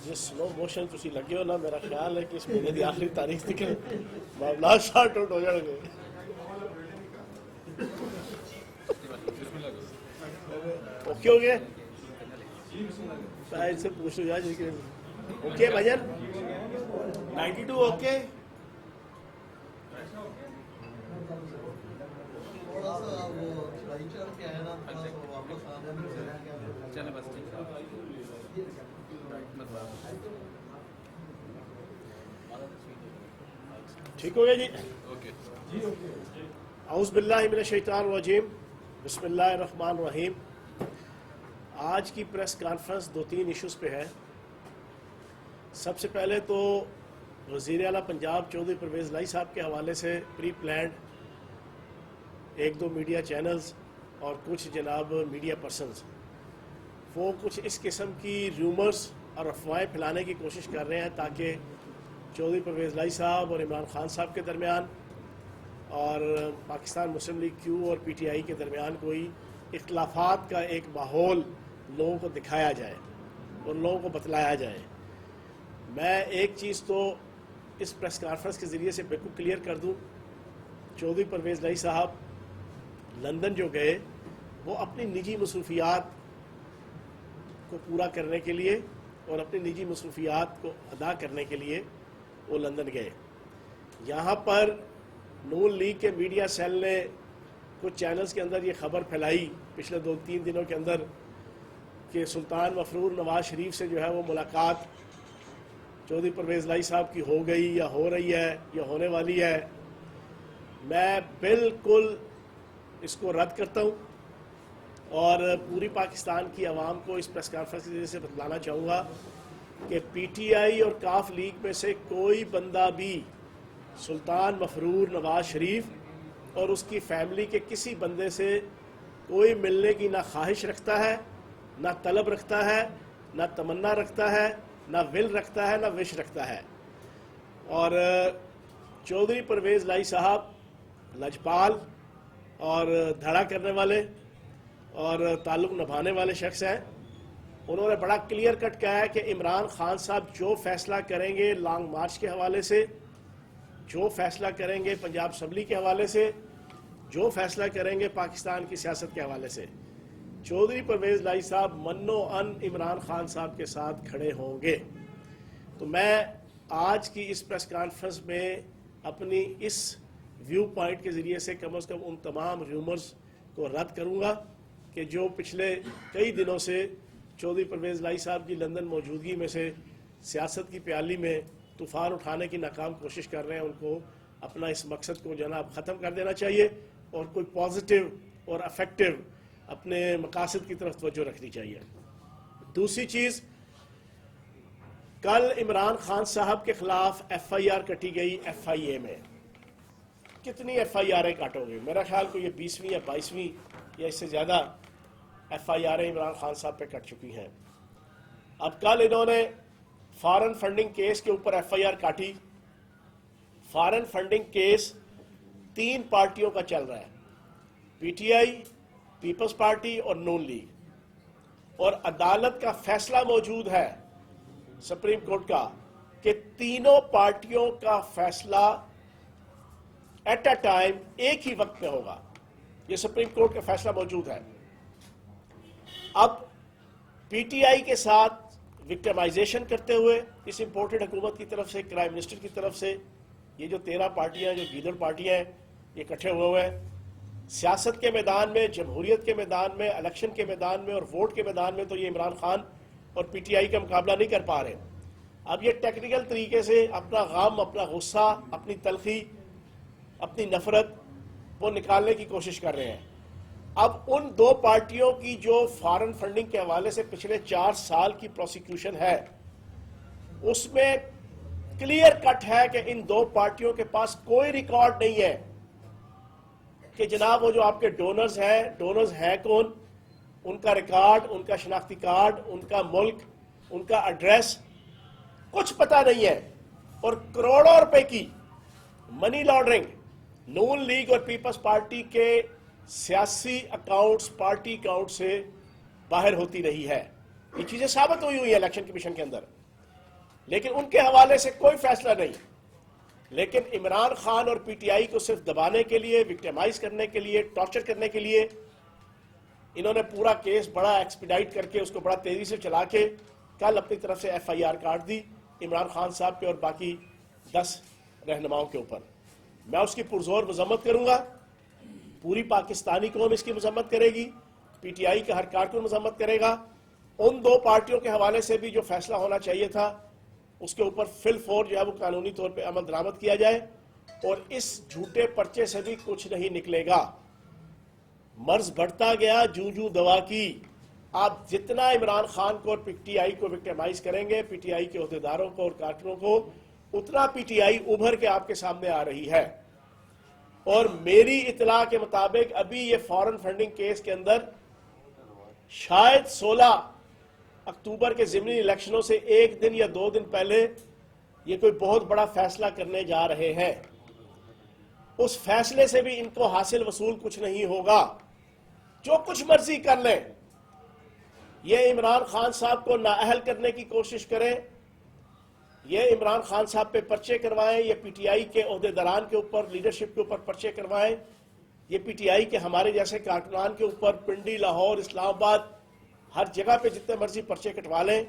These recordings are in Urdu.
جس سلو موشن تھی لگے ہو نا میرا خیال ہے کہ اس مہینے کی آخری تاریخ تک معاملات شارٹ آؤٹ ہو جان گے. اوکے ہو گئے ان سے پوچھ لو جی کہ اوکے بھائی جان 92 اوکے. ٹھیک ہو گیا جی. اعوذ باللہ من الشیطان الرجیم بسم اللہ الرحمن الرحیم. آج کی پریس کانفرنس 2-3 ایشوز پہ ہے. سب سے پہلے تو وزیر اعلیٰ پنجاب چودھری پرویز لائی صاحب کے حوالے سے پری پلانڈ 1-2 میڈیا چینلز اور کچھ جناب میڈیا پرسنز وہ کچھ اس قسم کی ریومرز اور افواہیں پھیلانے کی کوشش کر رہے ہیں تاکہ چودھری پرویز لائی صاحب اور عمران خان صاحب کے درمیان اور پاکستان مسلم لیگ کیو اور پی ٹی آئی کے درمیان کوئی اختلافات کا ایک ماحول لوگوں کو دکھایا جائے اور لوگوں کو بتلایا جائے. میں ایک چیز تو اس پریس کانفرنس کے ذریعے سے بالکل کلیئر کر دوں. چودھری پرویز لائی صاحب لندن جو گئے وہ اپنی نجی مصروفیات کو پورا کرنے کے لیے اور اپنی نجی مصروفیات کو ادا کرنے کے لیے وہ لندن گئے. یہاں پر نون لیگ کے میڈیا سیل نے کچھ چینلز کے اندر یہ خبر پھیلائی پچھلے 2-3 دنوں کے اندر کہ سلطان مفرور نواز شریف سے جو ہے وہ ملاقات چودھری پرویز لائی صاحب کی ہو گئی یا ہو رہی ہے یا ہونے والی ہے. میں بالکل اس کو رد کرتا ہوں اور پوری پاکستان کی عوام کو اس پریس کانفرنس کے ذریعے سے بتلانا چاہوں گا کہ پی ٹی آئی اور کاف لیگ میں سے کوئی بندہ بھی سلطان مفرور نواز شریف اور اس کی فیملی کے کسی بندے سے کوئی ملنے کی نہ خواہش رکھتا ہے، نہ طلب رکھتا ہے، نہ تمنا رکھتا ہے، نہ ول رکھتا ہے، نہ وش رکھتا ہے. اور چودھری پرویز لائی صاحب لجپال اور دھڑا کرنے والے اور تعلق نبھانے والے شخص ہیں. انہوں نے بڑا کلیئر کٹ کہا ہے کہ عمران خان صاحب جو فیصلہ کریں گے لانگ مارچ کے حوالے سے، جو فیصلہ کریں گے پنجاب اسمبلی کے حوالے سے، جو فیصلہ کریں گے پاکستان کی سیاست کے حوالے سے، چودھری پرویز لائی صاحب منو ان عمران خان صاحب کے ساتھ کھڑے ہوں گے. تو میں آج کی اس پریس کانفرنس میں اپنی اس ویو پوائنٹ کے ذریعے سے کم از کم ان تمام ریومرز کو رد کروں گا کہ جو پچھلے کئی دنوں سے چودھری پرویز لائی صاحب کی لندن موجودگی میں سے سیاست کی پیالی میں طوفان اٹھانے کی ناکام کوشش کر رہے ہیں. ان کو اپنا اس مقصد کو جناب ختم کر دینا چاہیے اور کوئی پازیٹیو اور افیکٹو اپنے مقاصد کی طرف توجہ رکھنی چاہیے. دوسری چیز، کل عمران خان صاحب کے خلاف ایف آئی آر کٹی گئی ایف آئی اے میں. کتنی ایف آئی آریں کاٹو گے؟ میرا خیال کو یہ 20ویں یا 22ویں یا اس سے زیادہ ایف آئی آریں عمران خان صاحب پہ کٹ چکی ہیں. اب کل انہوں نے فارن فنڈنگ کیس کے اوپر ایف آئی آر کاٹی. فارن فنڈنگ کیس 3 پارٹیوں کا چل رہا ہے، P T I, Peoples Party اور نون لیگ. اور عدالت کا فیصلہ موجود ہے سپریم کورٹ کا کہ تینوں پارٹیوں کا فیصلہ ایٹ اے ٹائم ایک ہی وقت میں ہوگا. یہ سپریم کورٹ کا فیصلہ موجود ہے. اب پی ٹی آئی کے ساتھ وکٹمائزیشن کرتے ہوئے اس امپورٹڈ حکومت کی طرف سے، پرائم منسٹر کی طرف سے، یہ جو 13 پارٹیاں جو گیدڑ پارٹیاں ہیں یہ اکٹھے ہوئے ہیں. سیاست کے میدان میں، جمہوریت کے میدان میں، الیکشن کے میدان میں اور ووٹ کے میدان میں تو یہ عمران خان اور پی ٹی آئی کا مقابلہ نہیں کر پا رہے. اب یہ ٹیکنیکل طریقے سے اپنا غم، اپنا غصہ، اپنی تلخی، اپنی نفرت وہ نکالنے کی کوشش کر رہے ہیں. اب ان 2 پارٹیوں کی جو فارن فنڈنگ کے حوالے سے پچھلے 4 سال کی پروسیکیوشن ہے اس میں کلیئر کٹ ہے کہ ان 2 پارٹیوں کے پاس کوئی ریکارڈ نہیں ہے کہ جناب وہ جو آپ کے ڈونرز ہیں کون، ان کا ریکارڈ، ان کا شناختی کارڈ، ان کا ملک، ان کا ایڈریس کچھ پتہ نہیں ہے. اور کروڑوں روپے کی منی لانڈرنگ نون لیگ اور پیپلز پارٹی کے سیاسی اکاؤنٹس، پارٹی اکاؤنٹ سے باہر ہوتی رہی ہے. یہ چیزیں ثابت ہوئی ہیں الیکشن کمیشن کے اندر. لیکن ان کے حوالے سے کوئی فیصلہ نہیں. لیکن عمران خان اور پی ٹی آئی کو صرف دبانے کے لیے، وکٹیمائز کرنے کے لیے، ٹارچر کرنے کے لیے انہوں نے پورا کیس بڑا ایکسپیڈائٹ کر کے اس کو بڑا تیزی سے چلا کے کل اپنی طرف سے ایف آئی آر کاٹ دی عمران خان صاحب پہ اور باقی 10 رہنماؤں کے اوپر. میں اس کی پرزور مذمت کروں گا. پوری پاکستانی قوم اس کی مذمت کرے گی. پی ٹی آئی کا ہر کارکن مذمت کرے گا. ان 2 پارٹیوں کے حوالے سے بھی جو فیصلہ ہونا چاہیے تھا اس کے اوپر فی الفور جو ہے وہ قانونی طور پہ عمل درآمد کیا جائے. اور اس جھوٹے پرچے سے بھی کچھ نہیں نکلے گا. مرض بڑھتا گیا جوں جوں دوا کی. آپ جتنا عمران خان کو اور پی ٹی آئی کو وکٹیمائز کریں گے، پی ٹی آئی کے عہدیداروں کو اور کارکنوں کو، اتنا پی ٹی آئی ابھر کے آپ کے سامنے آ رہی ہے. اور میری اطلاع کے مطابق ابھی یہ فارن فنڈنگ کیس کے اندر شاید 16 اکتوبر کے ضمنی الیکشنوں سے 1 دن یا 2 دن پہلے یہ کوئی بہت بڑا فیصلہ کرنے جا رہے ہیں. اس فیصلے سے بھی ان کو حاصل وصول کچھ نہیں ہوگا. جو کچھ مرضی کر لیں، یہ عمران خان صاحب کو نااہل کرنے کی کوشش کریں، یہ عمران خان صاحب پہ پرچے کروائیں، یہ پی ٹی آئی کے عہدیداران کے اوپر، لیڈرشپ کے اوپر پرچے کروائیں، یہ پی ٹی آئی کے ہمارے جیسے کارکنان کے اوپر پنڈی، لاہور، اسلام آباد، ہر جگہ پہ جتنے مرضی پرچے کٹوا لیں.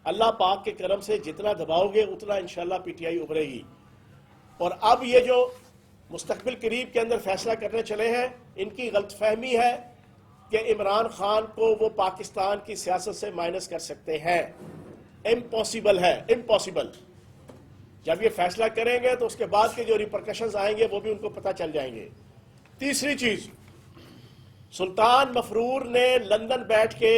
اللہ پاک کے کرم سے جتنا دباؤ گے اتنا انشاءاللہ پی ٹی آئی ابھرے گی. اور اب یہ جو مستقبل قریب کے اندر فیصلہ کرنے چلے ہیں، ان کی غلط فہمی ہے کہ عمران خان کو وہ پاکستان کی سیاست سے مائنس کر سکتے ہیں. امپاسبل ہے، امپاسبل. جب یہ فیصلہ کریں گے تو اس کے بعد کے جو ریپرکشنز آئیں گے وہ بھی ان کو پتہ چل جائیں گے. تیسری چیز، سلطان مفرور نے لندن بیٹھ کے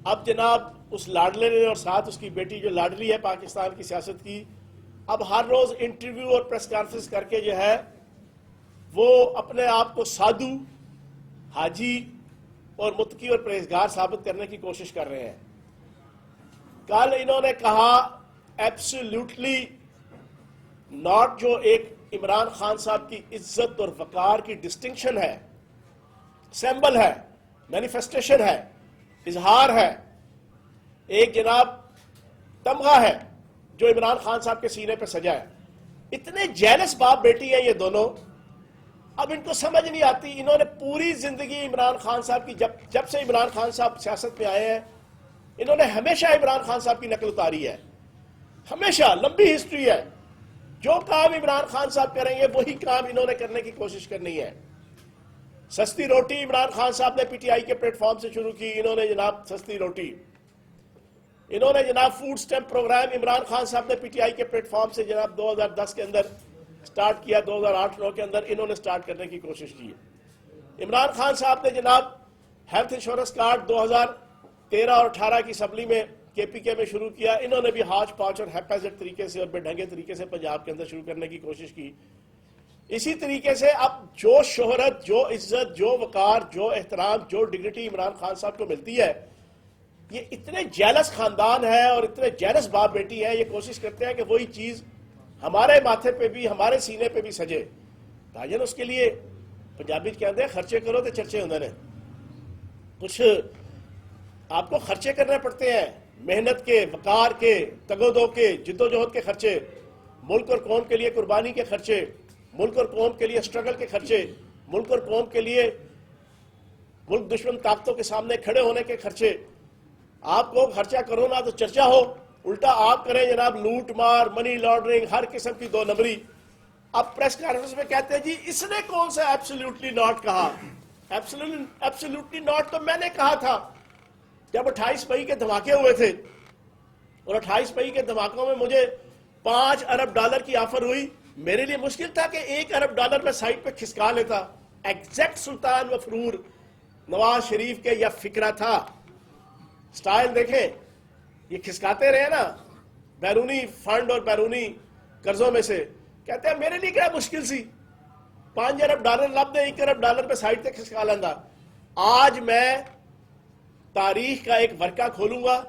اب جناب اس لاڈلے نے اور ساتھ اس کی بیٹی جو لاڈلی ہے پاکستان کی سیاست کی، اب ہر روز انٹرویو اور پریس کانفرنس کر کے جو ہے وہ اپنے آپ کو سادھو، حاجی اور متقی اور پرہیزگار ثابت کرنے کی کوشش کر رہے ہیں. کل انہوں نے کہا ایبسلیوٹلی ناٹ، جو ایک عمران خان صاحب کی عزت اور وقار کی ڈسٹنکشن ہے، سیمبل ہے، مینیفیسٹیشن ہے، اظہار ہے، ایک جناب تمغہ ہے جو عمران خان صاحب کے سینے پہ سجا ہے. اتنے جیلس باپ بیٹی ہیں یہ دونوں. اب ان کو سمجھ نہیں آتی. انہوں نے پوری زندگی عمران خان صاحب کی، جب سے عمران خان صاحب سیاست میں آئے ہیں، انہوں نے ہمیشہ عمران خان صاحب کی نقل اتاری ہے. ہمیشہ لمبی ہسٹری ہے. جو کام عمران خان صاحب کریں گے وہی کام انہوں نے کرنے کی کوشش کرنی ہے. سستی روٹی عمران خان صاحب نے پی ٹی آئی کے پلیٹ فارم سے شروع کی. انہوں نے جناب سستی روٹی، انہوں نے جناب food stamp programme Imran Khan صاحب نے پی ٹی آئی کے پلیٹ فارم سے جناب 2010 کے اندر سٹارٹ کیا، 2008-9 کے اندر انہوں نے سٹارٹ کرنے کی کوشش کی. عمران خان صاحب نے جناب ہیلتھ انشورنس کارڈ 2013 اور 18 کی اسمبلی میں کے پی کے میں شروع کیا. انہوں نے بھی ہاچ پاچ اور ہیپیزٹ طریقے سے اور بے ڈھنگے طریقے سے پنجاب کے اندر شروع کرنے کی کوشش کی. اسی طریقے سے اب جو شہرت، جو عزت، جو وقار، جو احترام، جو ڈگنیٹی عمران خان صاحب کو ملتی ہے، یہ اتنے جیلس خاندان ہے اور اتنے جیلس باپ بیٹی ہے، یہ کوشش کرتے ہیں کہ وہی چیز ہمارے ماتھے پہ بھی، ہمارے سینے پہ بھی سجے. بھائیجان اس کے لیے پنجابی کہتے ہیں خرچے کرو تو چرچے ہوندے نے. کچھ آپ کو خرچے کرنے پڑتے ہیں، محنت کے، وقار کے، تگودو کے، جدوجہد کے خرچے، ملک اور قوم کے لیے قربانی کے خرچے، ملک اور قوم کے لیے سٹرگل کے خرچے، ملک اور قوم کے لیے ملک دشمن طاقتوں کے سامنے کھڑے ہونے کے خرچے. آپ کو خرچہ کرو نا تو چرچا ہو، الٹا آپ کریں جناب لوٹ مار، منی لانڈرنگ، ہر قسم کی 2 نمبری. اب پریس کانفرنس میں کہتے ہیں جی اس نے کون سا ایبسلیوٹلی ناٹ کہا. ایبسلیوٹلی ناٹ تو میں نے کہا تھا جب 28 مئی کے دھماکے ہوئے تھے، اور 28 مئی کے دھماکوں میں مجھے $5 ارب کی آفر ہوئی. میرے لیے مشکل تھا کہ $1 ارب میں سائٹ پہ کھسکا لیتا. ایگزیکٹ سلطان مفرور نواز شریف کے یہ فکرہ تھا. سٹائل دیکھیں، یہ کھسکاتے رہے نا بیرونی فنڈ اور بیرونی قرضوں میں سے. کہتے ہیں میرے لیے کیا مشکل سی، $5 ارب لب دے، $1 ارب پہ سائٹ تک کھسکا لینا. آج میں تاریخ کا ایک ورقہ کھولوں گا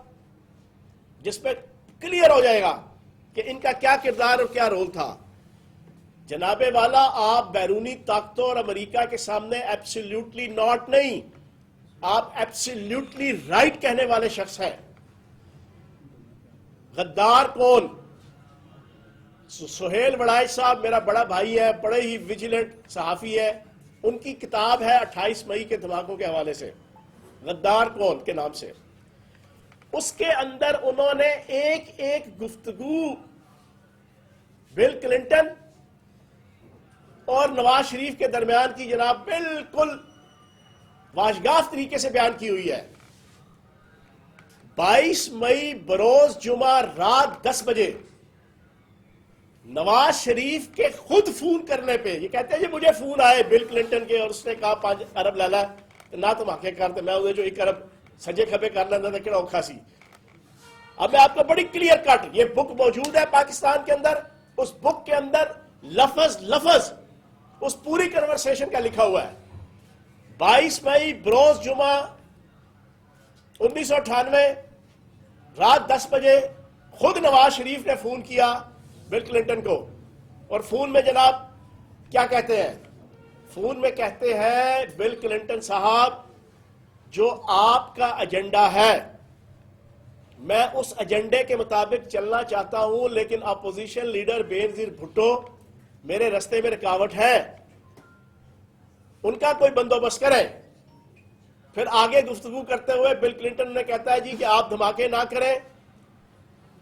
جس پہ کلیئر ہو جائے گا کہ ان کا کیا کردار اور کیا رول تھا. جناب والا، آپ بیرونی طاقتوں اور امریکہ کے سامنے ایبسلیوٹلی ناٹ نہیں، آپ ایبسلیوٹلی رائٹ کہنے والے شخص ہیں. غدار کون؟ سہیل وڑائچ صاحب میرا بڑا بھائی ہے، بڑے ہی ویجیلنٹ صحافی ہے، ان کی کتاب ہے 28 مئی کے دھماکوں کے حوالے سے، غدار کون کے نام سے۔ اس کے اندر انہوں نے ایک ایک گفتگو بل کلنٹن اور نواز شریف کے درمیان کی جناب بالکل واشگاف طریقے سے بیان کی ہوئی ہے۔ 22 مئی بروز جمعہ رات 10 بجے نواز شریف کے خود فون کرنے پہ یہ کہتے ہیں جی مجھے فون آئے بل کلنٹن کے، اور اس نے کہا 5 ارب لالا نہ تم آکے کرتے، میں جو 1 ارب سجے کھبے کر لینا تھا کہڑا اوکھا سی۔ اب میں آپ کو بڑی کلیئر کٹ، یہ بک موجود ہے پاکستان کے اندر، اس بک کے اندر لفظ لفظ اس پوری کنورسیشن کا لکھا ہوا ہے۔ 22 مئی بروز جمعہ 1998 رات 10 بجے خود نواز شریف نے فون کیا بل کلنٹن کو، اور فون میں جناب کیا کہتے ہیں؟ فون میں کہتے ہیں بل کلنٹن صاحب جو آپ کا ایجنڈا ہے میں اس ایجنڈے کے مطابق چلنا چاہتا ہوں، لیکن اپوزیشن لیڈر بینظیر بھٹو میرے رستے میں رکاوٹ ہے، ان کا کوئی بندوبست کریں۔ پھر آگے گفتگو کرتے ہوئے بل کلنٹن نے کہتا ہے جی کہ آپ دھماکے نہ کریں،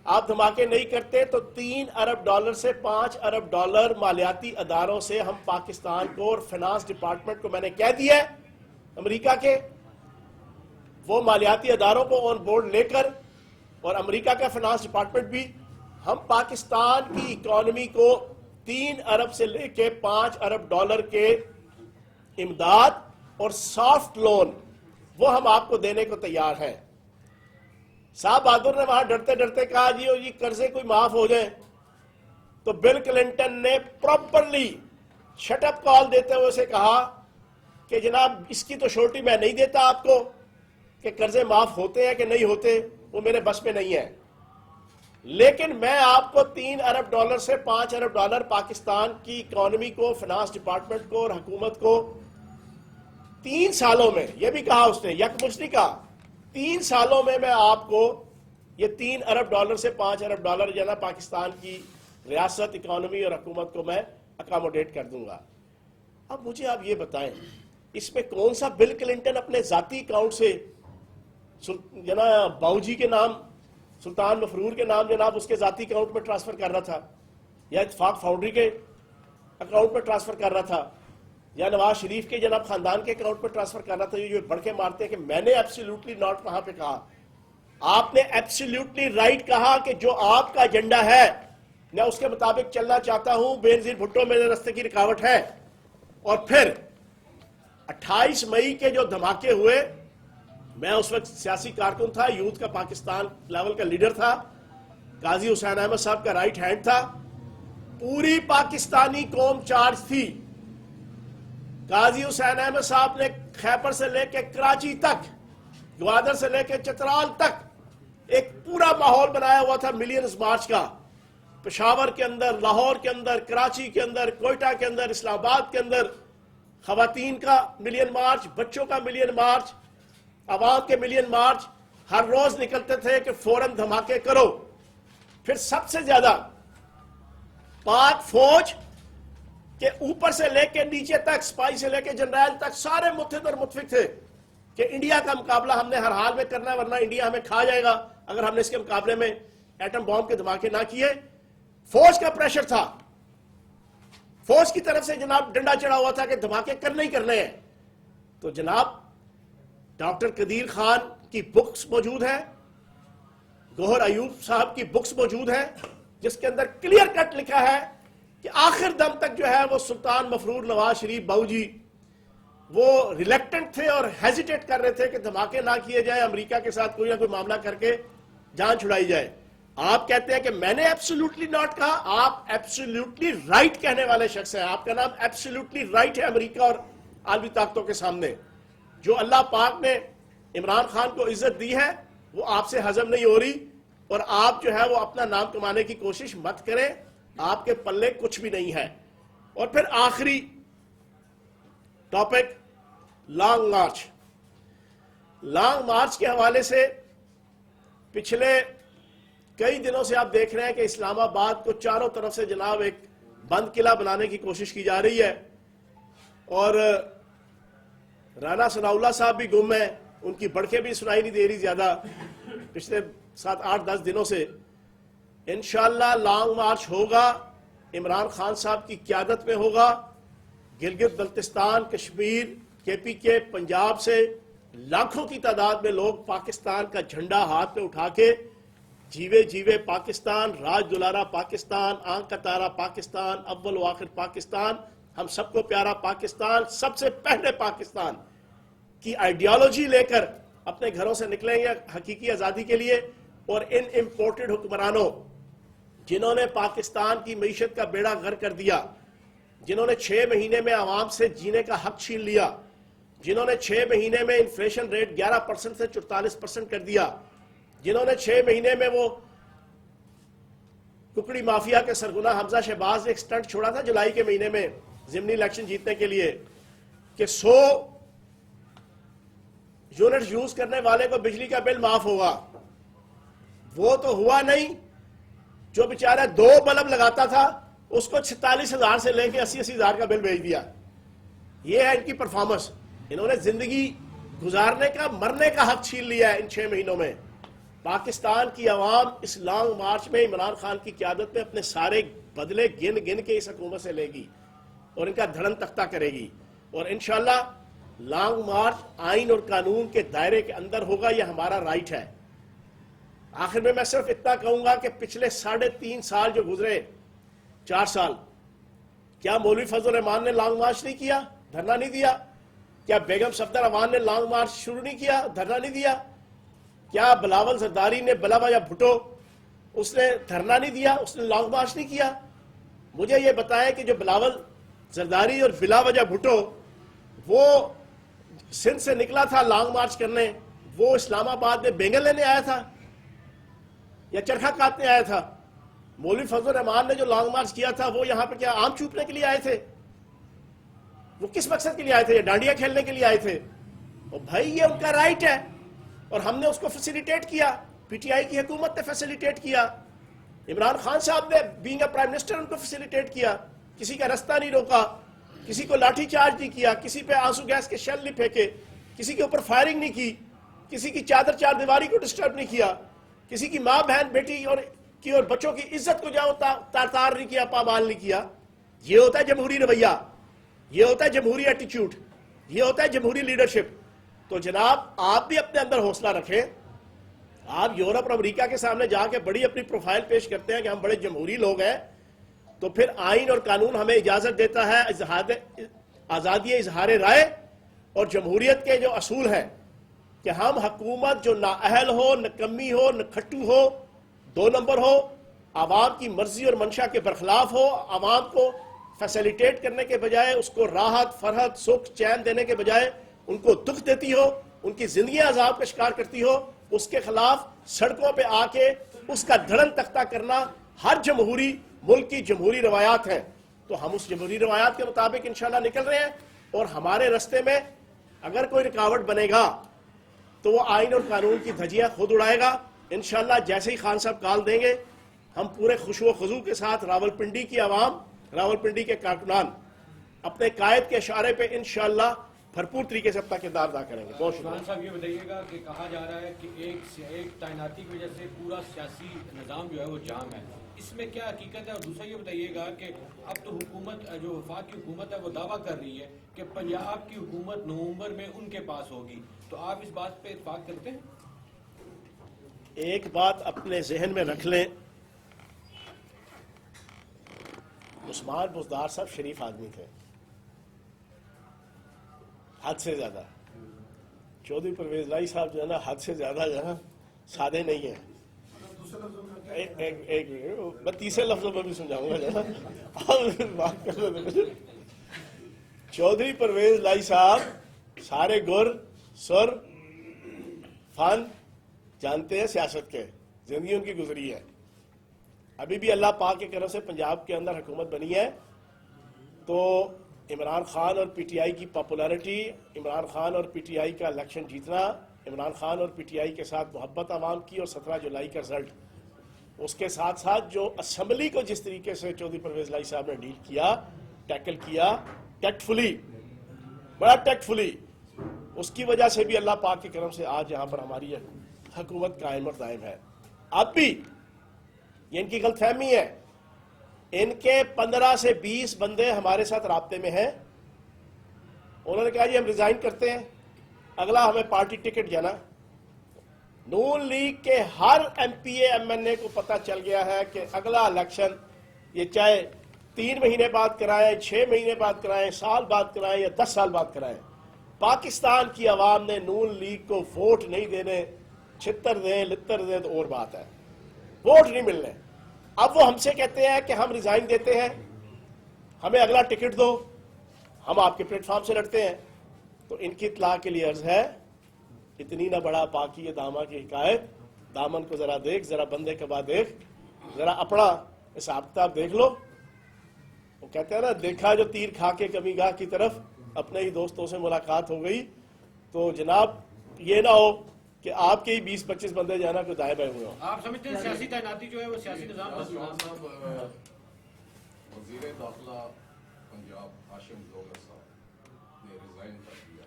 آپ دھماکے نہیں کرتے تو $3 ارب سے $5 ارب مالیاتی اداروں سے ہم پاکستان کو اور فنانس ڈپارٹمنٹ کو میں نے کہہ دیا ہے امریکہ کے، وہ مالیاتی اداروں کو آن بورڈ لے کر، اور امریکہ کا فنانس ڈپارٹمنٹ بھی، ہم پاکستان کی اکانومی کو 3 ارب سے لے کے $5 ارب کے امداد اور سافٹ لون وہ ہم آپ کو دینے کو تیار ہیں۔ صاحب بہادر نے وہاں ڈرتے ڈرتے کہا جی اور یہ قرضے کوئی معاف ہو جائیں، تو بل کلنٹن نے پراپرلی شٹ اپ کال دیتے ہوئے اسے کہا کہ جناب اس کی تو شورٹی میں نہیں دیتا آپ کو کہ قرضے معاف ہوتے ہیں کہ نہیں ہوتے، وہ میرے بس میں نہیں ہے، لیکن میں آپ کو $3 ارب سے $5 ارب پاکستان کی اکانومی کو، فنانس ڈپارٹمنٹ کو اور حکومت کو 3 سالوں میں، یہ بھی کہا اس نے، یکمشت نہیں کہا، 3 سالوں میں میں آپ کو یہ $3 ارب سے $5 ارب جو ہے نا پاکستان کی ریاست، اکانومی اور حکومت کو میں اکاموڈیٹ کر دوں گا۔ اب مجھے آپ یہ بتائیں اس میں کون سا بل کلنٹن اپنے ذاتی اکاؤنٹ سے جناب باؤجی کے نام، سلطان مفرور کے نام جناب اس کے ذاتی اکاؤنٹ میں ٹرانسفر کر رہا تھا، یا اتفاق فاؤنڈری کے اکاؤنٹ میں ٹرانسفر کر رہا تھا، یا نواز شریف کے جناب خاندان کے اکاؤنٹ میں ٹرانسفر کر رہا تھا؟ یہ جو بڑھ کے مارتے ہیں کہ میں نے ایبسلیوٹلی ناٹ کہاں پہ کہا، آپ نے ایبسلیوٹلی رائٹ کہا کہ جو آپ کا ایجنڈا ہے میں اس کے مطابق چلنا چاہتا ہوں، بینظیر بھٹو میرے راستے کی رکاوٹ ہے۔ اور پھر 28 مئی کے جو دھماکے ہوئے، میں اس وقت سیاسی کارکن تھا، یوتھ کا پاکستان لیول کا لیڈر تھا، قاضی حسین احمد صاحب کا رائٹ ہینڈ تھا، پوری پاکستانی قوم چارج تھی۔ قاضی حسین احمد صاحب نے خیبر سے لے کے کراچی تک، گوادر سے لے کے چترال تک ایک پورا ماحول بنایا ہوا تھا ملینز مارچ کا، پشاور کے اندر، لاہور کے اندر، کراچی کے اندر، کوئٹہ کے اندر، اسلام آباد کے اندر، خواتین کا ملین مارچ، بچوں کا ملین مارچ، عوام کے ملین مارچ، ہر روز نکلتے تھے کہ فوراً دھماکے کرو۔ پھر سب سے زیادہ پاک فوج کہ اوپر سے لے کے نیچے تک، سپاہی سے لے کے جنرل تک سارے متحد اور متفق تھے کہ انڈیا کا مقابلہ ہم نے ہر حال میں کرنا ہے، ورنہ انڈیا ہمیں کھا جائے گا اگر ہم نے اس کے مقابلے میں ایٹم بام کے دھماکے نہ کیے۔ فوج کا پریشر تھا، فوج کی طرف سے جناب ڈنڈا چڑھا ہوا تھا کہ دھماکے کرنے ہی کرنے ہیں۔ تو جناب ڈاکٹر قدیر خان کی بکس موجود ہیں، گوہر ایوب صاحب کی بکس موجود ہیں، جس کے اندر کلیئر کٹ لکھا ہے کہ آخر دم تک جو ہے وہ سلطان مفرور، نواز شریف باؤجی وہ ریلیکٹنٹ تھے اور ہیزیٹیٹ کر رہے تھے کہ دھماکے نہ کیے جائیں، امریکہ کے ساتھ کوئی نہ کوئی معاملہ کر کے جان چھڑائی جائے۔ آپ کہتے ہیں کہ میں نے ایبسلیوٹلی ناٹ کہا، آپ ایبسلیوٹلی رائٹ کہنے والے شخص ہیں، آپ کا نام ایبسلیوٹلی رائٹ ہے امریکہ اور عالمی طاقتوں کے سامنے۔ جو اللہ پاک نے عمران خان کو عزت دی ہے وہ آپ سے ہضم نہیں ہو رہی، اور آپ جو ہے وہ اپنا نام کمانے کی کوشش مت کریں، آپ کے پلے کچھ بھی نہیں ہے۔ اور پھر آخری topic long march. Long march کے حوالے سے پچھلے کئی دنوں سے آپ دیکھ رہے ہیں کہ اسلام آباد کو چاروں طرف سے جناب ایک بند قلعہ بنانے کی کوشش کی جا رہی ہے، اور رانا ثناء اللہ صاحب بھی گم ہیں، ان کی بڑکیں بھی سنائی نہیں دے رہی زیادہ پچھلے 7-8-10 دنوں سے۔ انشاءاللہ لانگ مارچ ہوگا، عمران خان صاحب کی قیادت میں ہوگا۔ گلگت بلتستان، کشمیر، KPK، پنجاب سے لاکھوں کی تعداد میں لوگ پاکستان کا جھنڈا ہاتھ میں اٹھا کے جیوے جیوے پاکستان، راج دلارا پاکستان، آنکھ کا تارا پاکستان، اول و آخر پاکستان، ہم سب کو پیارا پاکستان، سب سے پہلے پاکستان کی آئیڈیالوجی لے کر اپنے گھروں سے نکلیں گے حقیقی آزادی کے لیے۔ اور ان امپورٹڈ حکمرانوں جنہوں نے پاکستان کی معیشت کا بیڑا غرق کر دیا، جنہوں نے 6 مہینے میں عوام سے جینے کا حق چھین لیا، جنہوں نے 6 مہینے میں انفلیشن ریٹ 11% سے 44% کر دیا، جنہوں نے 6 مہینے میں وہ ککڑی مافیا کے سرغنہ حمزہ شہباز نے ایک سٹنٹ چھوڑا تھا جولائی کے مہینے میں ضمنی الیکشن جیتنے کے لیے کہ 100 یونٹ یوز کرنے والے کو بجلی کا بل معاف ہوگا، وہ تو ہوا نہیں۔ جو بیچارہ 2 بلب لگاتا تھا اس کو 46,000 سے لے کے 80,000 کا بل بھیج دیا۔ یہ ہے ان کی پرفارمنس۔ انہوں نے زندگی گزارنے کا، مرنے کا حق چھین لیا ہے ان 6 مہینوں میں۔ پاکستان کی عوام اس لانگ مارچ میں عمران خان کی قیادت میں اپنے سارے بدلے گن گن کے اس حکومت سے لے گی اور ان کا دھڑن تختہ کرے گی، اور انشاءاللہ لانگ مارچ آئین اور قانون کے دائرے کے اندر ہوگا، یہ ہمارا رائٹ ہے۔ آخر میں صرف اتنا کہوں گا کہ پچھلے 3.5 سال جو گزرے، 4 سال، کیا مولوی فضل الرحمان نے لانگ مارچ نہیں کیا، دھرنا نہیں دیا؟ کیا بیگم صفدر امان نے لانگ مارچ شروع نہیں کیا، دھرنا نہیں دیا؟ کیا بلاول زرداری نے، بلا وجہ بھٹو، اس نے دھرنا نہیں دیا، اس نے لانگ مارچ نہیں کیا؟ مجھے یہ بتائیں کہ جو بلاول زرداری اور بلا وجہ بھٹو وہ سندھ سے نکلا تھا لانگ مارچ کرنے، وہ اسلام آباد میں بینگل لینے آیا تھا یا چرخہ کاٹنے آیا تھا؟ مولوی فضل الرحمان نے جو لانگ مارچ کیا تھا وہ یہاں پہ کیا آم چوپنے کے لیے آئے تھے؟ وہ کس مقصد کے لیے آئے تھے؟ یا ڈانڈیا کھیلنے کے لیے آئے تھے؟ اور بھائی یہ ان کا رائٹ ہے، اور ہم نے اس کو فیسیلیٹیٹ کیا، PTI کی حکومت نے فیسیلیٹیٹ کیا، عمران خان صاحب نے بینگ اے پرائم منسٹر ان کو فیسیلیٹیٹ کیا، کسی کا رستہ نہیں روکا، کسی کو لاٹھی چارج نہیں کیا، کسی پہ آنسو گیس کے شیل نہیں پھینکے، کسی کے اوپر فائرنگ نہیں کی، کسی کی چادر چار دیواری کو ڈسٹرب نہیں کیا، کسی کی ماں بہن بیٹی اور بچوں کی عزت کو جاؤ تار نہیں کیا، پامال نہیں کیا۔ یہ ہوتا ہے جمہوری رویہ، یہ ہوتا ہے جمہوری ایٹیچیوڈ، یہ ہوتا ہے جمہوری لیڈرشپ۔ تو جناب آپ بھی اپنے اندر حوصلہ رکھیں۔ آپ یورپ اور امریکہ کے سامنے جا کے بڑی اپنی پروفائل پیش کرتے ہیں کہ ہم بڑے جمہوری لوگ ہیں، تو پھر آئین اور قانون ہمیں اجازت دیتا ہے آزادی اظہار رائے اور جمہوریت کے جو اصول ہیں کہ ہم حکومت جو نااہل ہو، نکمی ہو، نکھٹو ہو، 2 نمبر ہو، عوام کی مرضی اور منشا کے برخلاف ہو، عوام کو فیسیلیٹیٹ کرنے کے بجائے اس کو راحت، فرحت، سکھ، چین دینے کے بجائے ان کو دکھ دیتی ہو، ان کی زندگیاں عذاب کا شکار کرتی ہو، اس کے خلاف سڑکوں پہ آ کے اس کا دھڑن تختہ کرنا ہر جمہوری ملک کی جمہوری روایات ہیں۔ تو ہم اس جمہوری روایات کے مطابق انشاءاللہ نکل رہے ہیں، اور ہمارے رستے میں اگر کوئی رکاوٹ بنے گا تو وہ آئین اور قانون کی دھجیاں خود اڑائے گا انشاءاللہ۔ جیسے ہی خان صاحب کال دیں گے، ہم پورے خوشو و خضو کے ساتھ راولپنڈی کی عوام، راولپنڈی کے کارکنان اپنے قائد کے اشارے پہ انشاءاللہ بھرپور طریقے سے اپنا کردار ادا کریں گے۔ بہت شکریہ۔ خان صاحب یہ بتائیے گا کہ کہا جا رہا ہے کہ ایک تعیناتی کی وجہ سے پورا سیاسی نظام جو ہے وہ جام ہے، اس میں کیا حقیقت ہے؟ اور دوسرا یہ بتائیے گا کہ اب تو حکومت، جو وفاق کی حکومت ہے، وہ دعویٰ کر رہی ہے کہ پنجاب کی حکومت نومبر میں ان کے پاس ہوگی، تو آپ اس بات پہ اتفاق کرتے ہیں؟ ایک بات اپنے ذہن میں رکھ لیں، عثمان بزدار صاحب شریف آدمی تھے، حد سے زیادہ۔ چودھری پرویز لائی صاحب جو ہے نا، حد سے زیادہ جو ہے نا سادے نہیں ہیں۔ ایک میں تیسرے لفظوں میں بھی سمجھاؤں گا جو ہے نا، بات کر لو۔ چودھری پرویز لائی صاحب سارے گر سر فن جانتے ہیں سیاست کے، زندگی ان کی گزری ہے۔ ابھی بھی اللہ پاک کے کرم سے پنجاب کے اندر حکومت بنی ہے، تو عمران خان اور PTI کی پاپولیرٹی، عمران خان اور PTI کا الیکشن جیتنا، عمران خان اور PTI کے ساتھ محبت عوام کی، اور 17 جولائی کا رزلٹ، اس کے ساتھ ساتھ جو اسمبلی کو جس طریقے سے چودھری پرویز الہی صاحب نے ڈیل کیا، ٹیکل کیا ٹیکٹفلی، بڑا ٹیکٹفلی، اس کی وجہ سے بھی اللہ پاک کے کرم سے آج یہاں پر ہماری حکومت قائم اور دائم ہے۔ اب بھی یہ ان کی غلط فہمی ہے، ان کے 15 سے 20 بندے ہمارے ساتھ رابطے میں ہیں، انہوں نے کہا جی ہم ریزائن کرتے ہیں، اگلا ہمیں پارٹی ٹکٹ جانا۔ نون لیگ کے ہر M P A M N A کو پتہ چل گیا ہے کہ اگلا الیکشن یہ چاہے 3 مہینے بعد کرائیں، 6 مہینے بعد کرائیں، سال بعد کرائیں یا 10 سال بعد کرائیں، پاکستان کی عوام نے نون لیگ کو ووٹ نہیں دینے، چھتر دیں لتر دیں تو اور بات ہے، ووٹ نہیں ملنے۔ اب وہ ہم سے کہتے ہیں کہ ہم ریزائن دیتے ہیں، ہمیں اگلا ٹکٹ دو، ہم آپ کے پلیٹ فارم سے لڑتے ہیں۔ تو ان کی اطلاع کے لیے عرض ہے، اتنی نہ بڑا پاکی دامہ کی حکایت، دامن کو ذرا دیکھ، ذرا بندے کبا دیکھ، ذرا اپنا حساب کتاب دیکھ لو۔ وہ کہتے ہیں نا، دیکھا جو تیر کھا کے کمی گاہ کی طرف، اپنے ہی دوستوں سے ملاقات ہو گئی، تو جناب یہ نہ ہو کہ آپ کے ہی 20-25 بندے جانا کوئی دائیں بائیں ہوئے ہوں۔ آپ سمجھتے ہیں سیاسی تعیناتی جو ہے وہ سیاسی نظام صاحب، وزیر داخلہ پنجاب ہاشم ڈوگر صاحب نے ریزائن کر دیا،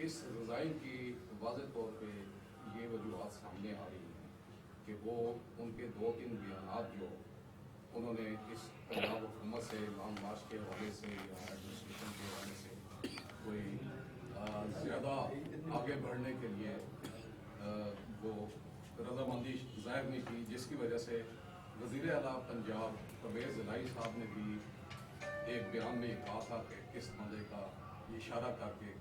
اس ریزائن کی واضح طور پہ یہ وجوہات سامنے آ رہی ہیں کہ وہ ان کے 2-3 بیانات جو انہوں نے اس پنجاب حکومت سے لانگ مارچ کے حوالے سے یا ایڈمنسٹریشن کے حوالے سے کوئی زیادہ آگے بڑھنے کے لیے وہ رضامندی ظاہر نہیں کی، جس کی وجہ سے وزیر اعلیٰ پنجاب پرویز الہی صاحب نے بھی ایک بیان میں کہا تھا کہ اس بندے کا اشارہ کر کے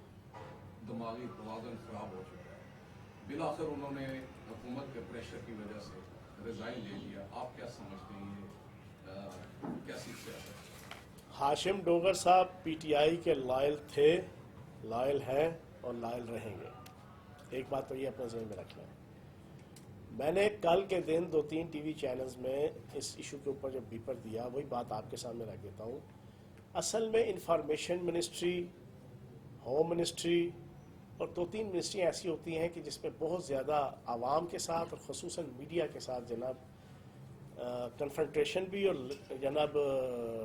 دماغی توازن خراب ہو چکا ہے۔ بالآخر انہوں نے حکومت کے پریشر کی وجہ سے ریزائن دے دیا۔ آپ کیا سمجھتے ہیں یہ کیسی سیاست؟ ہاشم ڈوگر صاحب پی ٹی آئی کے لائل تھے، لائل ہیں اور لائل رہیں گے۔ ایک بات تو یہ اپنے ذہن میں رکھ لیں، میں نے کل کے دن 2-3 ٹی وی چینلز میں اس ایشو کے اوپر جب بیپر دیا، وہی بات آپ کے سامنے رکھ دیتا ہوں۔ اصل میں انفارمیشن منسٹری، ہوم منسٹری اور 2-3 منسٹریاں ایسی ہوتی ہیں کہ جس میں بہت زیادہ عوام کے ساتھ اور خصوصاً میڈیا کے ساتھ جناب کنفرنٹریشن بھی اور جناب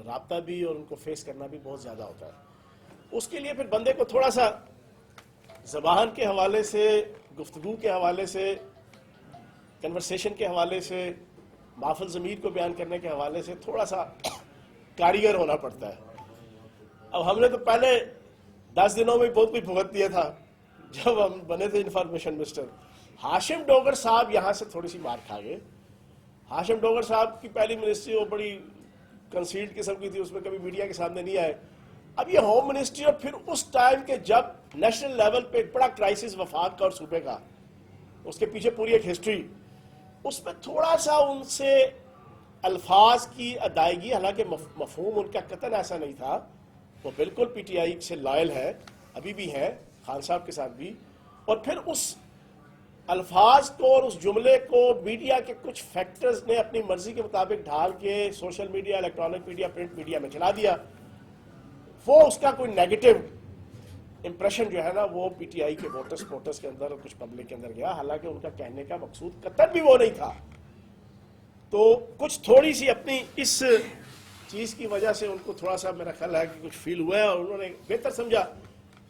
رابطہ بھی اور ان کو فیس کرنا بھی بہت زیادہ ہوتا ہے۔ اس کے لیے پھر بندے کو تھوڑا سا زبان کے حوالے سے، گفتگو کے حوالے سے، کنورسیشن کے حوالے سے، معافل ضمیر کو بیان کرنے کے حوالے سے تھوڑا سا کاریگر ہونا پڑتا ہے۔ اب ہم نے تو پہلے 10 دنوں میں بہت کچھ بھگت دیا تھا جب ہم بنے تھے انفارمیشن منسٹر۔ ہاشم ڈوگر صاحب یہاں سے تھوڑی سی مار کھا گئے۔ ہاشم ڈوگر صاحب کی پہلی منسٹری وہ بڑی کنسیلڈ قسم کی تھی، اس میں کبھی میڈیا کے سامنے نہیں آئے۔ اب یہ ہوم منسٹری، اور پھر اس ٹائم کے جب نیشنل لیول پہ ایک بڑا کرائسس وفاق کا اور صوبے کا، اس کے پیچھے پوری ایک ہسٹری، اس میں تھوڑا سا ان سے الفاظ کی ادائیگی، حالانکہ مفہوم ان کا قطعاً ایسا نہیں تھا، وہ بالکل پی ٹی آئی سے لائل ہے، ابھی بھی ہیں، خان صاحب کے ساتھ بھی، اور پھر اس الفاظ کو اور اس جملے کو میڈیا کے کچھ فیکٹرز نے اپنی مرضی کے مطابق ڈھال کے social media, electronic media, print media میں چلا دیا۔ وہ اس کا کوئی نیگیٹو امپریشن جو ہے نا وہ پی ٹی آئی کے ووٹرز کے اندر اور کچھ پبلک کے اندر گیا، حالانکہ ان کا کہنے کا مقصود قطعاً بھی وہ نہیں تھا۔ تو کچھ تھوڑی سی اپنی اس چیز کی وجہ سے ان کو تھوڑا سا میرا خیال ہے کہ کچھ فیل ہوا ہے، اور انہوں نے بہتر سمجھا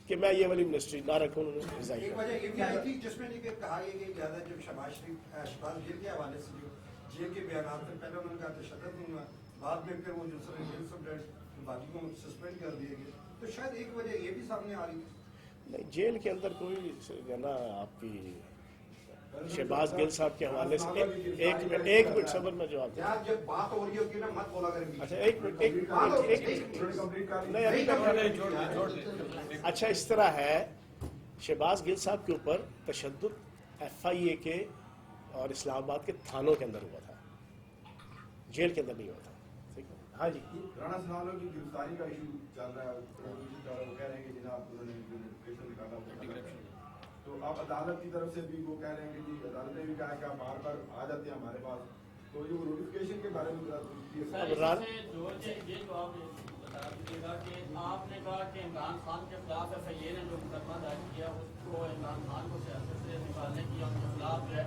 کہ میں یہ والی منسٹری نہ رکھوں، انہوں نے ریزائن ایک کر وجہ یہ بھی آئی تھی جس میں کہا یہ زیادہ جب شہباز گل کے حوالے سے جو جیل کے بیانات تھے، پہلے انہوں نے کہا تشدد ہوں گا، بعد میں پھر وہ جو جیل سپرنٹینڈنٹ باقی کو سسپینڈ کر دیے گئے، تو شاید ایک وجہ یہ بھی سامنے آ رہی ہے۔ نہیں، جیل کے اندر کوئی نا آپ کی شہباز گل صاحب کے حوالے سے ایک منٹ صبر میں جواب دوں۔ جب بات ہو رہی ہوگی نا مت بولا کریں۔ اچھا ایک منٹ اچھا اس طرح ہے، شہباز گل صاحب کے اوپر تشدد ایف آئی اے کے اور اسلام آباد کے تھانوں کے اندر ہوا تھا، جیل کے اندر نہیں ہوا تھا۔ ٹھیک ہے، ہاں جی۔ رانا سنالو کی گرفتاری کا ایشو چل رہا ہے، وہ کہہ رہے ہیں کہ جناب انہوں نے نوٹیفیکیشن نکالا ہوا، تو آپ عدالت کی طرف سے بھی وہ کہہ رہے ہیں کہ جی عدالت نے بھی کہا کہ آپ بار بار آ جاتے ہیں ہمارے پاس، تو یہ نوٹیفیکیشن کے بارے میں یہ جو آپ نے بتا دیجیے گا کہ آپ نے کہا کہ عمران خان کے خلاف ایف آئی اے نے جو مقدمہ دائر کیا اس کو عمران خان کو سیاست سے نکالنے کی ان کے خلاف جو ہے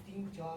3-4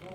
2,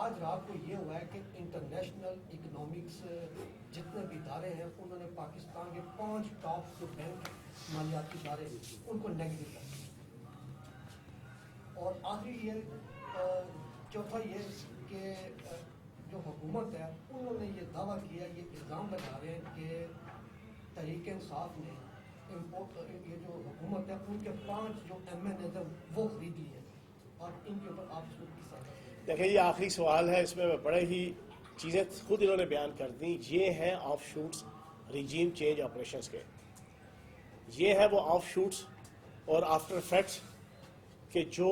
آج رات کو یہ ہوا ہے کہ انٹرنیشنل اکنامکس جتنے بھی ادارے ہیں انہوں نے پاکستان کے 5 ٹاپ جو بینک مالیاتی ادارے ان کو نیگیٹو کر دیا. اور آخری یہ چوتھا یہ کہ جو حکومت ہے انہوں نے یہ دعویٰ کیا, یہ الزام لگا رہے ہیں کہ تحریک انصاف نے یہ جو حکومت ہے ان کے 5 جو MNAs ہیں وہ خرید لی ہے, اور ان کے اوپر آپ اس کو کس طرح. دیکھیں یہ آخری سوال ہے, اس میں بڑے ہی چیزیں خود انہوں نے بیان کر دیں. یہ ہیں of shoots regime change operations کے, یہ ہے وہ آف شوٹس اور آفٹر افیکٹس کہ جو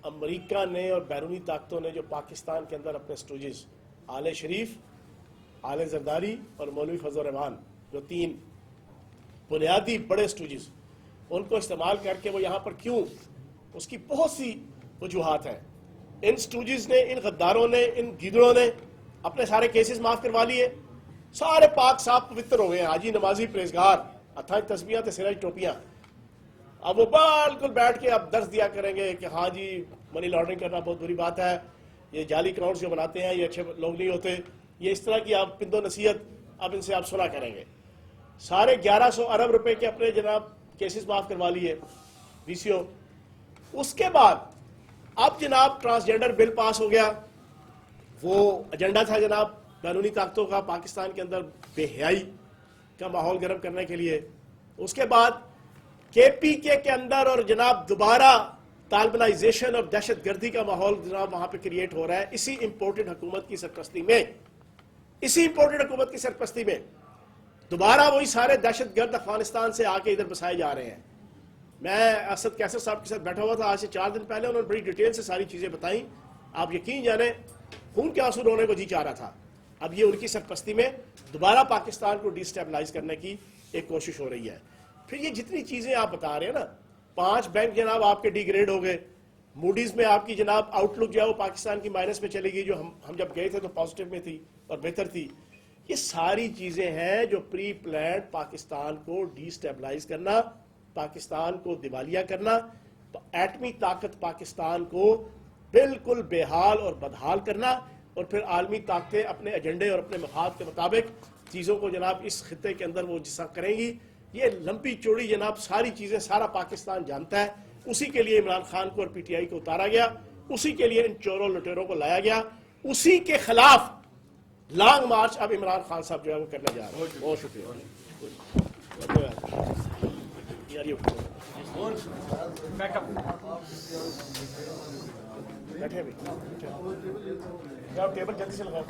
امریکہ نے اور بیرونی طاقتوں نے جو پاکستان کے اندر اپنے سٹوجز آل شریف, آل زرداری اور مولوی فضل الرحمان جو 3 بنیادی بڑے سٹوجز, ان کو استعمال کر کے وہ یہاں پر کیوں, اس کی بہت سی وجوہات ہیں. ان سٹوجز نے, ان غداروں نے, ان گیدڑوں نے اپنے سارے کیسز معاف کروا لیے, سارے پاک صاف پوتر ہو گئے ہیں, حاجی نمازی پرہیزگار, اتھاج تسبیحاں تے سراج ٹوپیاں. اب وہ بالکل بیٹھ کے اب درس دیا کریں گے کہ ہاں جی منی لانڈرنگ کرنا بہت بری بات ہے, یہ جعلی اکاؤنٹس جو بناتے ہیں یہ اچھے لوگ نہیں ہوتے, یہ اس طرح کی آپ پند و نصیحت اب ان سے آپ سنا کریں گے. سارے 1100 ارب روپے کے اپنے جناب کیسز معاف کروا لیے VCO. اس کے بعد اب جناب ٹرانسجینڈر بل پاس ہو گیا, وہ ایجنڈا تھا جناب بیرونی طاقتوں کا پاکستان کے اندر بے حیائی کا ماحول گرم کرنے کے لیے. اس کے بعد KPK کے اندر اور جناب دوبارہ طالبانائزیشن اور دہشت گردی کا ماحول جناب وہاں پہ کریٹ ہو رہا ہے اسی امپورٹڈ حکومت کی سرپرستی میں. اسی امپورٹڈ حکومت کی سرپرستی میں دوبارہ وہی سارے دہشت گرد افغانستان سے آ کے ادھر بسائے جا رہے ہیں. میں اسد کیسر صاحب کے ساتھ بیٹھا ہوا تھا آج سے 4 دن پہلے, انہوں نے بڑی ڈیٹیل سے ساری چیزیں بتائیں. آپ یقین جانیں خون کے آنسو رونے کو جی چاہ رہا تھا. اب یہ ان کی سرپرستی میں دوبارہ پاکستان کو ڈی اسٹیبلائز کرنے کی ایک کوشش ہو رہی ہے. پھر یہ جتنی چیزیں آپ بتا رہے ہیں نا, 5 بینک جناب آپ کے ڈی گریڈ ہو گئے, موڈیز میں آپ کی جناب آؤٹ لک جو ہے وہ پاکستان کی مائنس میں چلے گی, جو ہم جب گئے تھے تو پازیٹیو میں تھی اور بہتر تھی. یہ ساری چیزیں ہیں جو پری پلانڈ پاکستان کو ڈی اسٹیبلائز کرنا, پاکستان کو دیوالیہ کرنا, ایٹمی طاقت پاکستان کو بالکل بے حال اور بدحال کرنا, اور پھر عالمی طاقتیں اپنے ایجنڈے اور اپنے مفاد کے مطابق چیزوں کو جناب اس خطے کے اندر وہ جسا کریں گی. یہ لمبی چوڑی جناب ساری چیزیں سارا پاکستان جانتا ہے. اسی کے لیے عمران خان کو اور PTI کو اتارا گیا, اسی کے لیے ان چوروں لٹیروں کو لایا گیا, اسی کے خلاف لانگ مارچ اب عمران خان صاحب جو ہے وہ کرنے جا رہے ہیں. بہت شکریہ. بیٹھے بھی آپ ٹیبل جلدی سے لگاؤ.